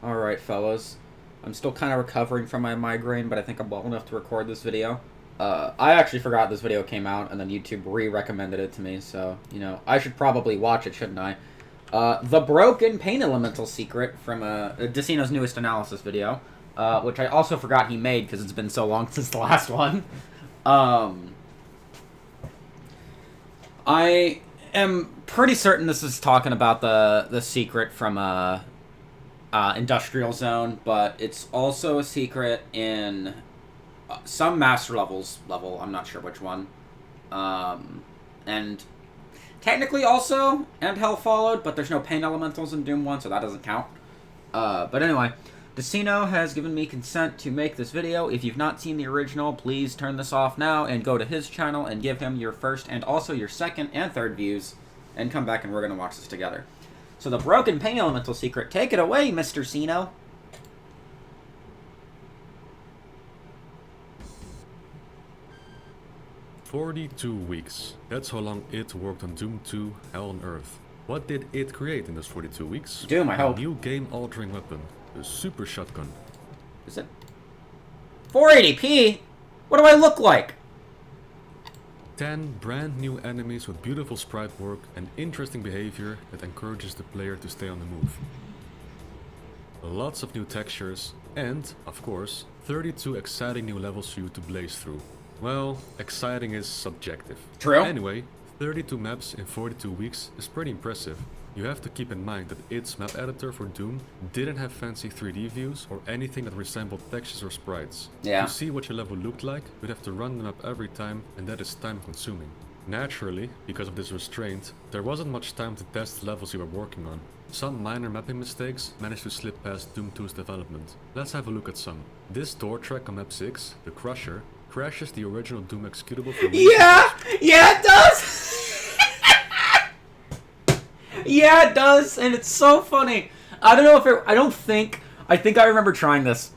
Alright, fellas. I'm still kind of recovering from my migraine, but I think I'm well enough to record this video. I actually forgot this video came out, and then YouTube re-recommended it to me, so, you know, I should probably watch it, shouldn't I? The Broken Pain Elemental Secret from Decino's newest analysis video, which I also forgot he made because it's been so long since the last one. I am pretty certain this is talking about the secret from Industrial Zone, but it's also a secret in some Master level. I'm not sure which one. And technically also and Hell Followed, but there's no Pain Elementals in Doom 1, so that doesn't count. But anyway, Decino has given me consent to make this video. If you've not seen the original, please turn this off now and go to his channel and give him your first and also your second and third views, and come back and we're going to watch this together. So the Broken Pain Elemental Secret, take it away, Mr. Cino. "42 weeks. That's how long it worked on Doom 2 Hell on Earth. What did it create in those 42 weeks? Doom, I hope. A new game-altering weapon, the Super Shotgun. Is it 480p? What do I look like? 10 brand new enemies with beautiful sprite work and interesting behavior that encourages the player to stay on the move. Lots of new textures and, of course, 32 exciting new levels for you to blaze through. Well, exciting is subjective. True. Anyway, 32 maps in 42 weeks is pretty impressive. You have to keep in mind that its map editor for Doom didn't have fancy 3D views or anything that resembled textures or sprites. Yeah. To see what your level looked like, you'd have to run the map every time, and that is time consuming. Naturally, because of this restraint, there wasn't much time to test the levels you were working on. Some minor mapping mistakes managed to slip past Doom 2's development. Let's have a look at some. This door track on map 6, the Crusher, crashes the original Doom executable for Yeah, it does. Yeah, it does, and it's so funny. I don't know if it. I think I remember trying this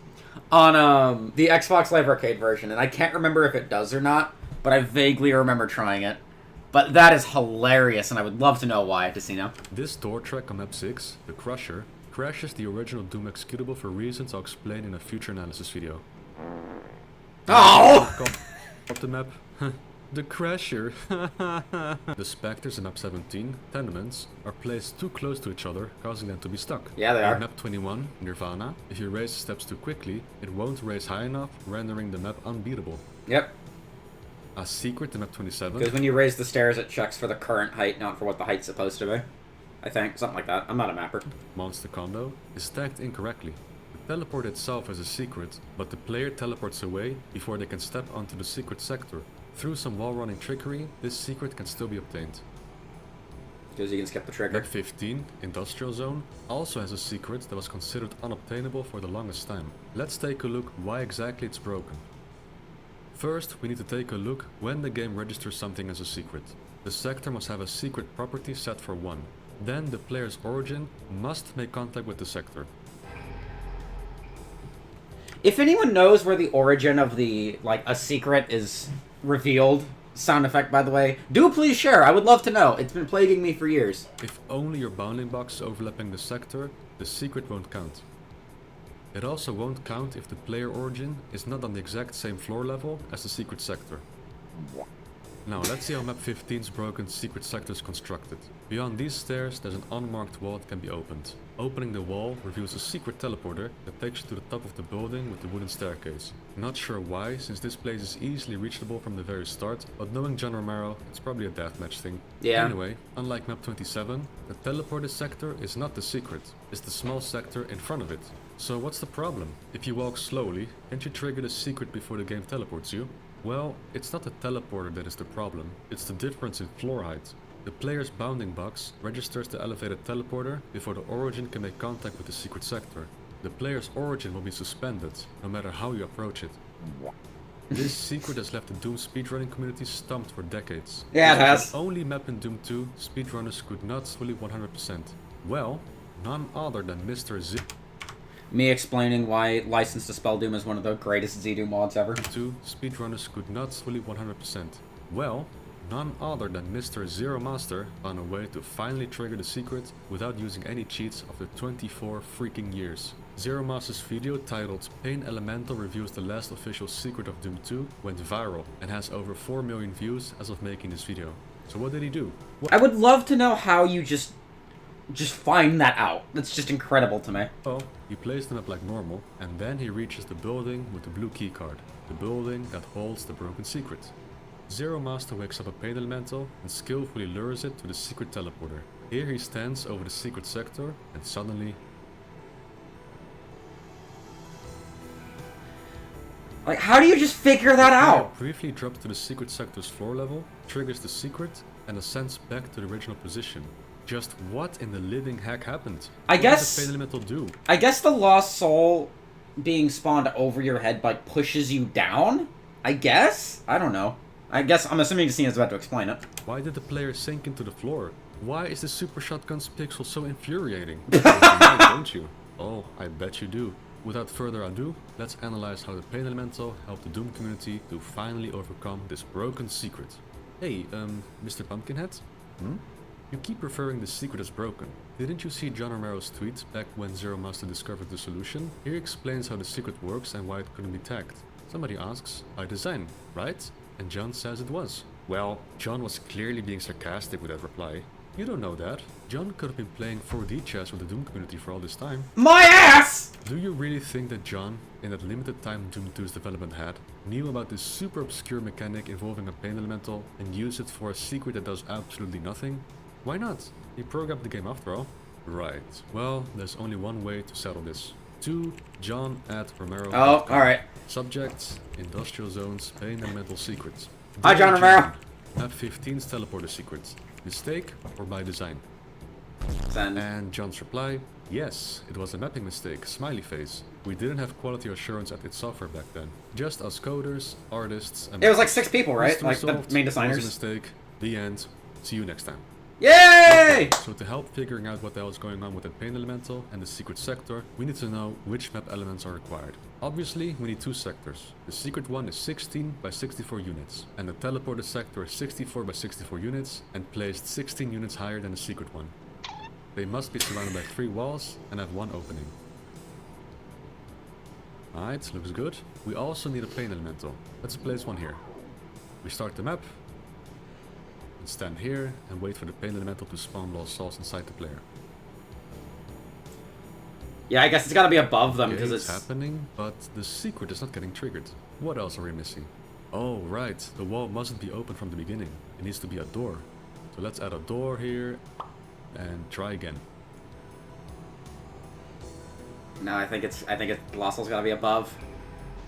on the Xbox Live Arcade version, and I can't remember if it does or not. But I vaguely remember trying it. But that is hilarious, and I would love to know why, Decino. This door track on map 6, the Crusher, crashes the original Doom executable for reasons I'll explain in a future analysis video. Oh! Up the map. The Crusher. The Spectres in map 17, Tenements, are placed too close to each other, causing them to be stuck. Yeah, they are. In map 21, Nirvana, if you raise the steps too quickly, it won't raise high enough, rendering the map unbeatable. Yep. A secret in map 27. Because when you raise the stairs, it checks for the current height, not for what the height's supposed to be. I think. Something like that. I'm not a mapper. Monster Condo is tagged incorrectly. The teleport itself is a secret, but the player teleports away before they can step onto the secret sector. Through some wall-running trickery, this secret can still be obtained. Because you can skip the trigger. Map 15, Industrial Zone, also has a secret that was considered unobtainable for the longest time. Let's take a look why exactly it's broken. First, we need to take a look when the game registers something as a secret. The sector must have a secret property set for 1. Then the player's origin must make contact with the sector. If anyone knows where the origin of the, a secret is revealed, sound effect by the way, do please share. I would love to know. It's been plaguing me for years. If only your bounding box is overlapping the sector, the secret won't count. It also won't count if the player origin is not on the exact same floor level as the secret sector. Now let's see how map 15's broken secret sector is constructed. Beyond these stairs there's an unmarked wall that can be opened. Opening the wall reveals a secret teleporter that takes you to the top of the building with the wooden staircase. Not sure why, since this place is easily reachable from the very start, but knowing John Romero, it's probably a deathmatch thing. Yeah. Anyway, unlike map 27, the teleported sector is not the secret, it's the small sector in front of it. So what's the problem? If you walk slowly, can't you trigger the secret before the game teleports you? Well, it's not the teleporter that is the problem, it's the difference in floor height. The player's bounding box registers the elevated teleporter before the origin can make contact with the secret sector. The player's origin will be suspended, no matter how you approach it. This secret has left the Doom speedrunning community stumped for decades. Yeah, it This was has. the only map in Doom 2 speedrunners could not fully 100%. Well, none other than Mr. Z. Me explaining why License to Spell Doom is one of the greatest Z-Doom mods ever. 2 speedrunners could not fully 100%. Well, None other than Mr. Zero Master found a way to finally trigger the secret without using any cheats after 24 freaking years. Zero Master's video titled Pain Elemental Reviews the Last Official Secret of Doom 2 went viral and has over 4 million views as of making this video. So what did he do? I would love to know how you just find that out. That's just incredible to me. Well, he plays the map like normal, and then he reaches the building with the blue keycard. The building that holds the broken secret. Zero Master wakes up a pain elemental and skillfully lures it to the secret teleporter. Here he stands over the secret sector, and suddenly... Like, how do you just figure that out? Briefly drops to the secret sector's floor level, triggers the secret, and ascends back to the original position. Just what in the living heck happened? I guess... What does the pain elemental do? I guess the lost soul being spawned over your head, like, pushes you down? I guess? I don't know. I guess, I'm assuming Decino's about to explain it. Why did the player sink into the floor? Why is the Super Shotgun's pixel so infuriating? You know, don't you? Oh, I bet you do. Without further ado, let's analyze how the Pain Elemental helped the Doom community to finally overcome this broken secret. Hey, Mr. Pumpkinhead? You keep referring the secret as broken. Didn't you see John Romero's tweet back when Zero Master discovered the solution? Here he explains how the secret works and why it couldn't be tagged. Somebody asks, by design, right? And John says it was. Well, John was clearly being sarcastic with that reply. You don't know that. John could have been playing 4D chess with the Doom community for all this time. My ass! Do you really think that John, in that limited time Doom 2's development had, knew about this super obscure mechanic involving a pain elemental and used it for a secret that does absolutely nothing? Why not? He programmed the game after all. Right. Well, there's only one way to settle this. To John at Romero. Oh, alright. Subject, industrial zones, pain elemental secrets. Hi, John Romero. Map 15's teleporter secrets. Mistake or by design? Send. And John's reply, yes, it was a mapping mistake, smiley face. We didn't have quality assurance at its software back then. Just us coders, artists, and... It was like 6 people, right? Mystery Like the solved. main It was a designers. mistake. The end. See you next time. Yay! So to help figuring out what the hell is going on with the pain elemental and the secret sector, we need to know which map elements are required. Obviously, we need 2 sectors. The secret one is 16 by 64 units, and the teleporter sector is 64 by 64 units, and placed 16 units higher than the secret one. They must be surrounded by 3 walls and have 1 opening. Alright, looks good. We also need a pain elemental. Let's place one here. We start the map, and stand here and wait for the pain elemental to spawn lost souls inside the player. Yeah, I guess it's gotta be above them, because Okay, it's... happening, but the secret is not getting triggered. What else are we missing? Oh, right, the wall mustn't be open from the beginning. It needs to be a door. So let's add a door here, and try again. No, I think it's Lost Soul's gotta be above.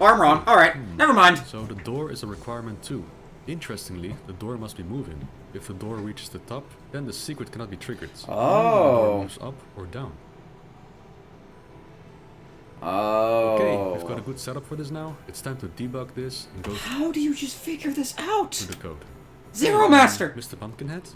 Or I'm wrong. Alright, never mind. So the door is a requirement too. Interestingly, the door must be moving. If the door reaches the top, then the secret cannot be triggered. Oh. The door moves up or down. Oh. Okay, we've got a good setup for this now. It's time to debug this and go How do you just figure this out? through the code. Zero Master! Mr. Pumpkinhead?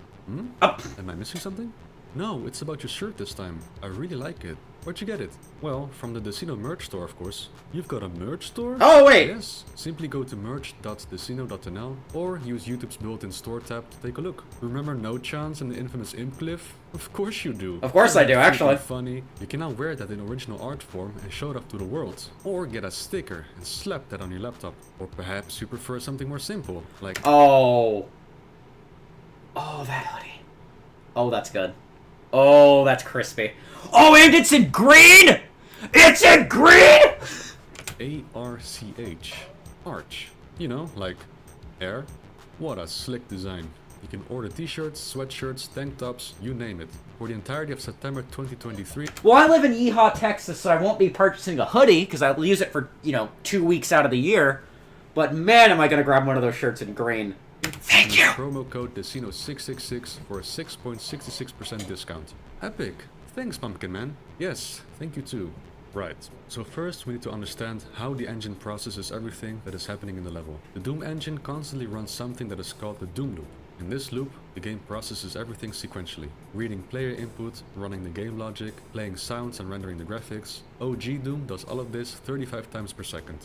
Up. Am I missing something? No, it's about your shirt this time. I really like it. Where'd you get it? Well, from the Decino merch store, of course. You've got a merch store? Oh, wait! Yes. Simply go to merch.decino.nl or use YouTube's built-in store tab to take a look. Remember No Chance and the infamous Imp Cliff? Of course you do. Of course I do, actually. Freaking funny. You can now wear that in original art form and show it off to the world. Or get a sticker and slap that on your laptop. Or perhaps you prefer something more simple, like... Oh. Oh, that hoodie. Oh, that's good. Oh, that's crispy. Oh, and it's in green! It's in green! ARCH. Arch. You know, like air. What a slick design. You can order t-shirts, sweatshirts, tank tops, you name it. For the entirety of September 2023. Well, I live in Yeehaw, Texas, so I won't be purchasing a hoodie, because I'll use it for, 2 weeks out of the year. But man, am I going to grab one of those shirts in green. Thank you! Promo code decino666 for a 6.66% discount. Epic! Thanks, Pumpkin Man. Yes, thank you too. Right, so first we need to understand how the engine processes everything that is happening in the level. The Doom engine constantly runs something that is called the Doom loop. In this loop, the game processes everything sequentially, reading player input, running the game logic, playing sounds and rendering the graphics. OG Doom does all of this 35 times per second.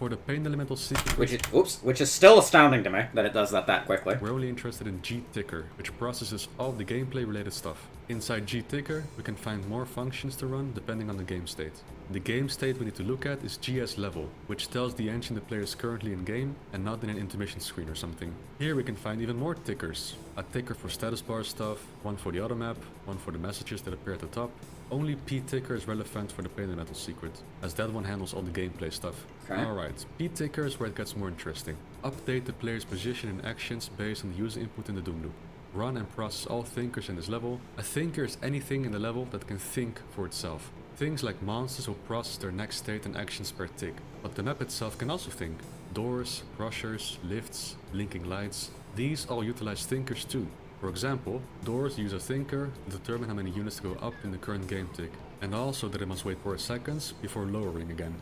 For the paint elemental secret, which is still astounding to me that it does that quickly. We're only interested in G-Ticker, which processes all the gameplay related stuff. Inside G-Ticker, we can find more functions to run depending on the game state. The game state we need to look at is GS level, which tells the engine the player is currently in game and not in an intermission screen or something. Here we can find even more tickers. A ticker for status bar stuff, one for the auto map, one for the messages that appear at the top. Only P-Ticker is relevant for the paint elemental secret, as that one handles all the gameplay stuff. Okay. Alright, P-Ticker is where it gets more interesting. Update the player's position and actions based on the user input in the Doom loop. Run and process all thinkers in this level. A thinker is anything in the level that can think for itself. Things like monsters will process their next state and actions per tick, but the map itself can also think. Doors, crushers, lifts, blinking lights, these all utilize thinkers too. For example, doors use a thinker to determine how many units to go up in the current game tick, and also that it must wait 4 seconds before lowering again.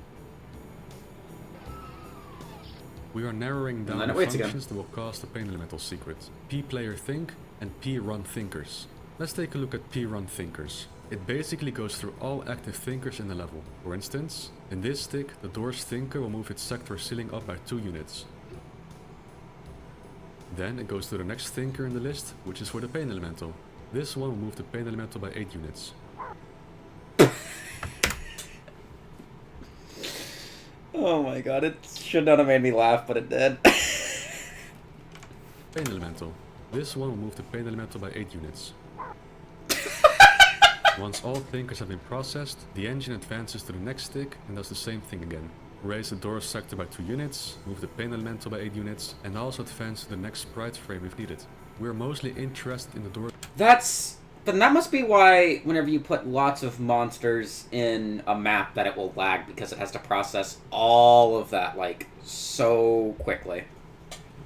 We are narrowing down the functions that will cause the paint elemental secret. P-player think and P-run thinkers. Let's take a look at P-run thinkers. It basically goes through all active thinkers in the level. For instance, in this tick, the door's thinker will move its sector ceiling up by 2 units. Then it goes to the next thinker in the list, which is for the paint elemental. This one will move the paint elemental by 8 units. Oh my god, it should not have made me laugh, but it did. Paint elemental. This one will move the paint elemental by 8 units. Once all thinkers have been processed, the engine advances to the next tick and does the same thing again. Raise the door sector by 2 units, move the paint elemental by 8 units, and also advance to the next sprite frame if needed. We're mostly interested in the door. Then that must be why whenever you put lots of monsters in a map that it will lag, because it has to process all of that, like, so quickly.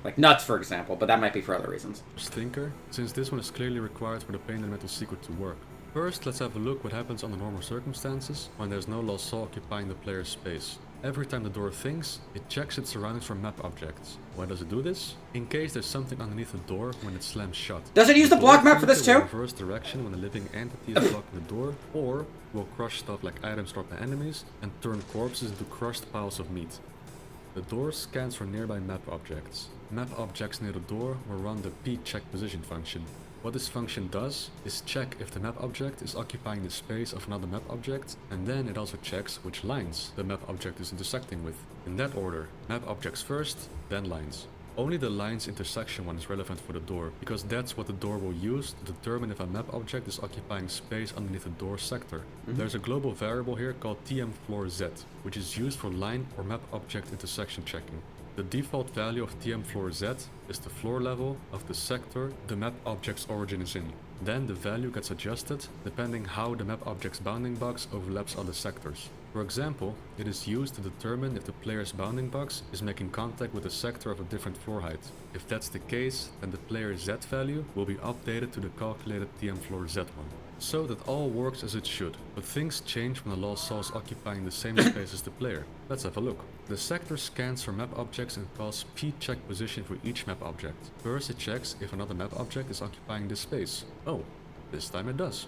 Like nuts, for example, but that might be for other reasons. Thinker, since this one is clearly required for the paint elemental secret to work. First, let's have a look what happens under normal circumstances when there's no lost soul occupying the player's space. Every time the door thinks, it checks its surroundings for map objects. Why does it do this? In case there's something underneath the door when it slams shut. Does it use the block map for this too? Reverse direction when a living entity is blocking the door, or will crush stuff like items dropped by enemies and turn corpses into crushed piles of meat. The door scans for nearby map objects. Map objects near the door will run the p-check position function. What this function does is check if the map object is occupying the space of another map object, and then it also checks which lines the map object is intersecting with. In that order, map objects first, then lines. Only the lines intersection one is relevant for the door, because that's what the door will use to determine if a map object is occupying space underneath the door sector. There's a global variable here called tmFloorZ, which is used for line or map object intersection checking. The default value of tmFloorZ is the floor level of the sector the map object's origin is in. Then the value gets adjusted depending how the map object's bounding box overlaps other sectors. For example, it is used to determine if the player's bounding box is making contact with a sector of a different floor height. If that's the case, then the player's Z value will be updated to the calculated tmFloorZ one. So that all works as it should, but things change when the lost soul is occupying the same space as the player. Let's have a look. The sector scans for map objects and calls p-check position for each map object. First it checks if another map object is occupying this space. Oh, this time it does.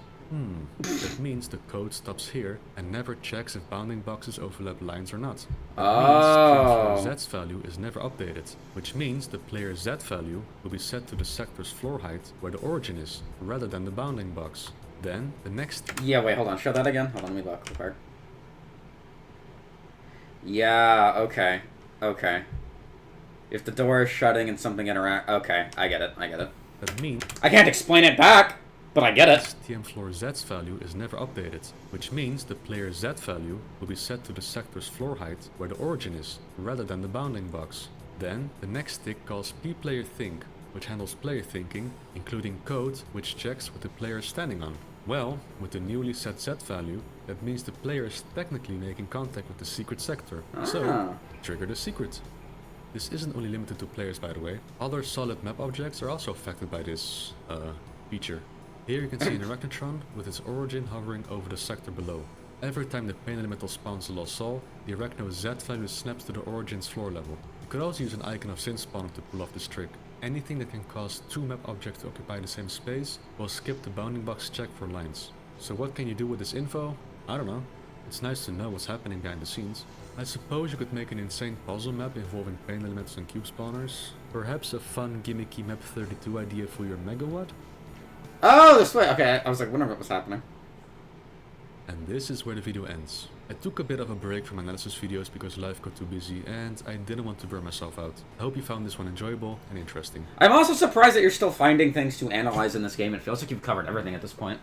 That means the code stops here and never checks if bounding boxes overlap lines or not. That means Z's value is never updated, which means the player's Z value will be set to the sector's floor height where the origin is, rather than the bounding box. Then, the next... Yeah, wait, hold on. Show that again. Hold on, let me look the part. Yeah, okay. Okay. If the door is shutting and something interact... Okay, I get it. I get it. That means... I can't explain it back, but I get it. tmFloorZ's value is never updated, which means the player's Z value will be set to the sector's floor height where the origin is, rather than the bounding box. Then, the next tick calls pPlayer Think, which handles player thinking, including code which checks what the player is standing on. Well, with the newly set Z value, that means the player is technically making contact with the secret sector. So, trigger the secret. This isn't only limited to players, by the way. Other solid map objects are also affected by this feature. Here you can see an Arachnotron with its origin hovering over the sector below. Every time the paint elemental spawns a lost soul, the Arachno Z value snaps to the origin's floor level. You could also use an icon of Sin spawner to pull off this trick. Anything that can cause 2 map objects to occupy the same space will skip the bounding box check for lines. So what can you do with this info? I don't know. It's nice to know what's happening behind the scenes. I suppose you could make an insane puzzle map involving paint elements and cube spawners. Perhaps a fun gimmicky map 32 idea for your megawatt? Oh, this way. Okay, I was like, wondering what was happening. And this is where the video ends. I took a bit of a break from analysis videos because life got too busy and I didn't want to burn myself out. I hope you found this one enjoyable and interesting. I'm also surprised that you're still finding things to analyze in this game. It feels like you've covered everything at this point.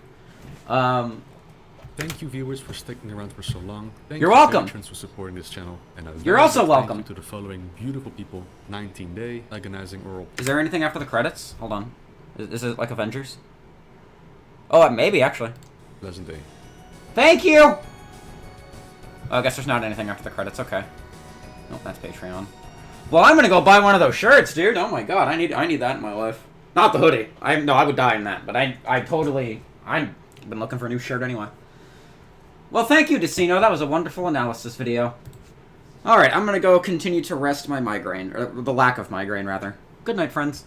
Thank you viewers for sticking around for so long. Thank You're you welcome. patrons for supporting this channel. And You're also welcome. Thank you to the following beautiful people: 19 Day, Agonizing Earl. Is there anything after the credits? Hold on. Is it like Avengers? Oh, maybe actually. Pleasant Day. Thank you! Oh, I guess there's not anything after the credits. Okay. Nope, that's Patreon. Well, I'm gonna go buy one of those shirts, dude. Oh my god, I need that in my life. Not the hoodie. I would die in that, but I've been looking for a new shirt anyway. Well, thank you, Decino. That was a wonderful analysis video. Alright, I'm gonna go continue to rest my migraine, or the lack of migraine, rather. Good night, friends.